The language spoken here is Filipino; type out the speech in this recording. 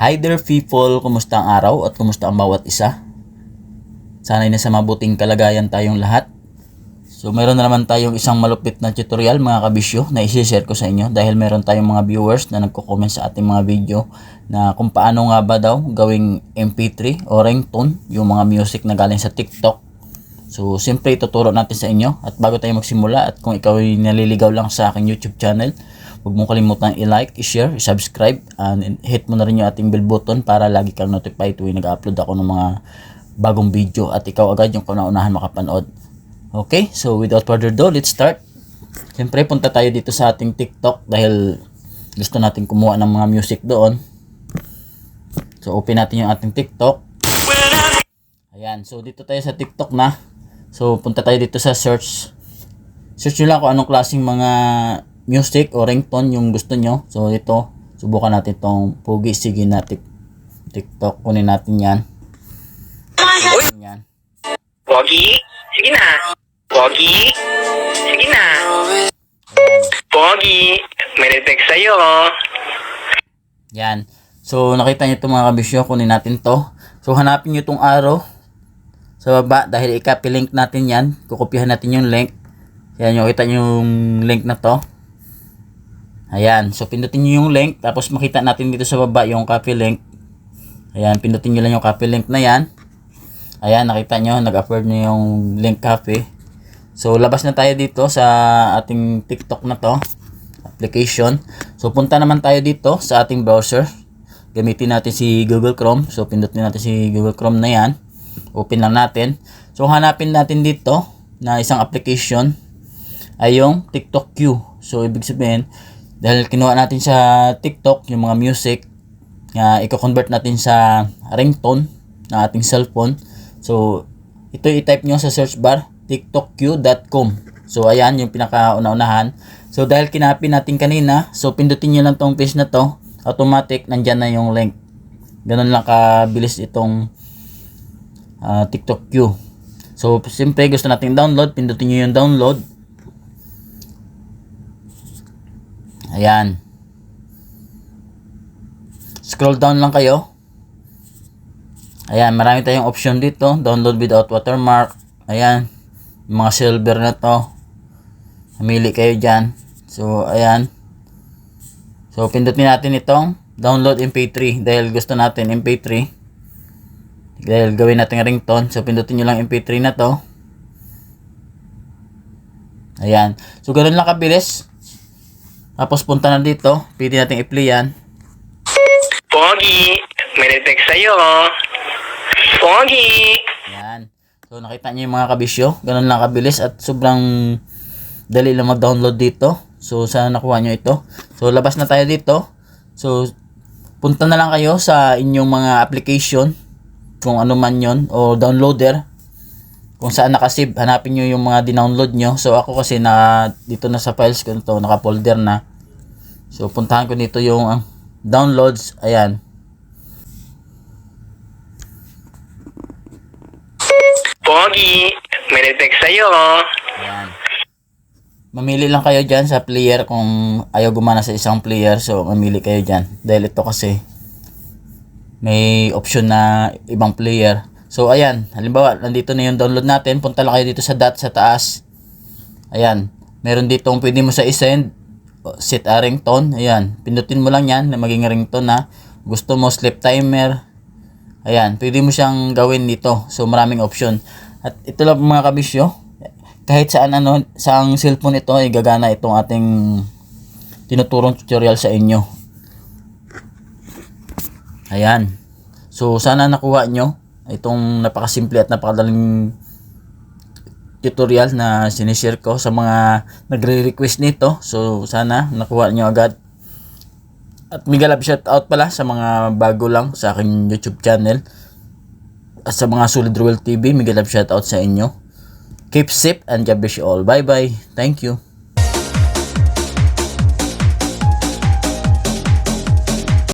Hi there people, kumusta ang araw at kumusta ang bawat isa? Sana'y nasa mabuting kalagayan tayong lahat. So meron na naman tayong isang malupit na tutorial mga kabisyo na isi-share ko sa inyo dahil meron tayong mga viewers na nagko-comment sa ating mga video na kung paano nga ba daw gawing MP3 o ringtone yung mga music na galing sa TikTok. So siyempre ituturo natin sa inyo at bago tayo magsimula at kung ikaw ay naliligaw lang sa aking YouTube channel, huwag mong kalimutan i-like, i-share, i-subscribe, and hit mo na rin yung ating bell button para lagi kang notified tuwing nag-upload ako ng mga bagong video at ikaw agad yung kauna-unahan makapanood. Okay, so without further ado, let's start. Siyempre, punta tayo dito sa ating TikTok dahil gusto natin kumuha ng mga music doon. So open natin yung ating TikTok. Ayan, so dito tayo sa TikTok na. So punta tayo dito sa search. Search nyo lang kung anong klaseng mga music o ringtone yung gusto nyo. So ito, subukan natin itong Pogi Sige na TikTok. Kunin natin yan. Yan. Pogi, sige na. Pogi, sige na. Pogi, may detect sa'yo. Yan. So nakita nyo itong mga kabisyo. Kunin natin to. So hanapin nyo itong arrow sa baba dahil i-copy link natin yan. Kukopyahan natin yung link. Yan nyo, kita nyo yung link na to. Ayan, so pindutin nyo yung link, tapos makita natin dito sa baba yung copy link. Ayan, pindutin nyo lang yung copy link na yan. Ayan, nakita nyo, nag-upload nyo yung link copy. So, labas na tayo dito sa ating TikTok na to, application. So, punta naman tayo dito sa ating browser. Gamitin natin si Google Chrome. So, pindutin natin si Google Chrome na yan. Open lang natin. So, hanapin natin dito na isang application ay yung TikTok Q. So, ibig sabihin, dahil kinuha natin sa TikTok yung mga music na i-convert natin sa ringtone na ating cellphone. So, ito i-type nyo sa search bar, tiktokq.com. So, ayan yung pinakauna-unahan. So, dahil kinapin natin kanina, so pindutin nyo lang tong page na to, automatic, nandyan na yung link. Ganun lang kabilis itong TikTok Q. So, siyempre gusto natin download, pindutin nyo yung download. Ayan. Scroll down lang kayo. Ayan, marami tayong option dito. Download without watermark. Ayan. Mga silver na to. Mamili kayo dyan. So, ayan. So, pindutin natin itong download MP3. Dahil gusto natin MP3. Dahil gawin natin ringtone. So, pindutin nyo lang MP3 na to. Ayan. So, ganoon lang kabilis. Tapos punta na dito, pwede natin i-play yan. Pogi, may detect sa'yo. Pogi. Yan. So nakita niyo yung mga kabisyo, ganun lang kabilis at sobrang dali lang mag-download dito. So sana nakuha nyo ito. So labas na tayo dito. So punta na lang kayo sa inyong mga application, kung ano man yon o downloader. Kung saan nakasave, hanapin nyo yung mga dinownload nyo. So ako kasi dito na sa files ko ito, naka-folder na. So puntahan ko dito yung downloads. Ayan. Pogi, may detect sa'yo. Ayan. Mamili lang kayo dyan sa player kung ayaw gumana sa isang player. So mamili kayo dyan. Dahil ito kasi may option na ibang player. So ayan, halimbawa nandito na yung download natin, punta lang kayo dito sa dot sa taas. Ayan, meron dito pwede mo sa i-send, set a ringtone. Ayan, pindutin mo lang yan na maging ringtone na. Gusto mo sleep timer. Ayan, pwede mo siyang gawin dito. So maraming option. At ito lang mga kabisyo, kahit saan saang cellphone ito ay gagana itong ating tinuturong tutorial sa inyo. Ayan. So sana nakuha nyo itong napakasimple at napakadaling tutorial na sinishare ko sa mga nagre-request nito. So sana nakuha nyo agad. At mega love shoutout pala sa mga bago lang sa aking YouTube channel. At sa mga Solid Royal TV, mega love shoutout sa inyo. Keep safe and God bless you all. Bye bye. Thank you.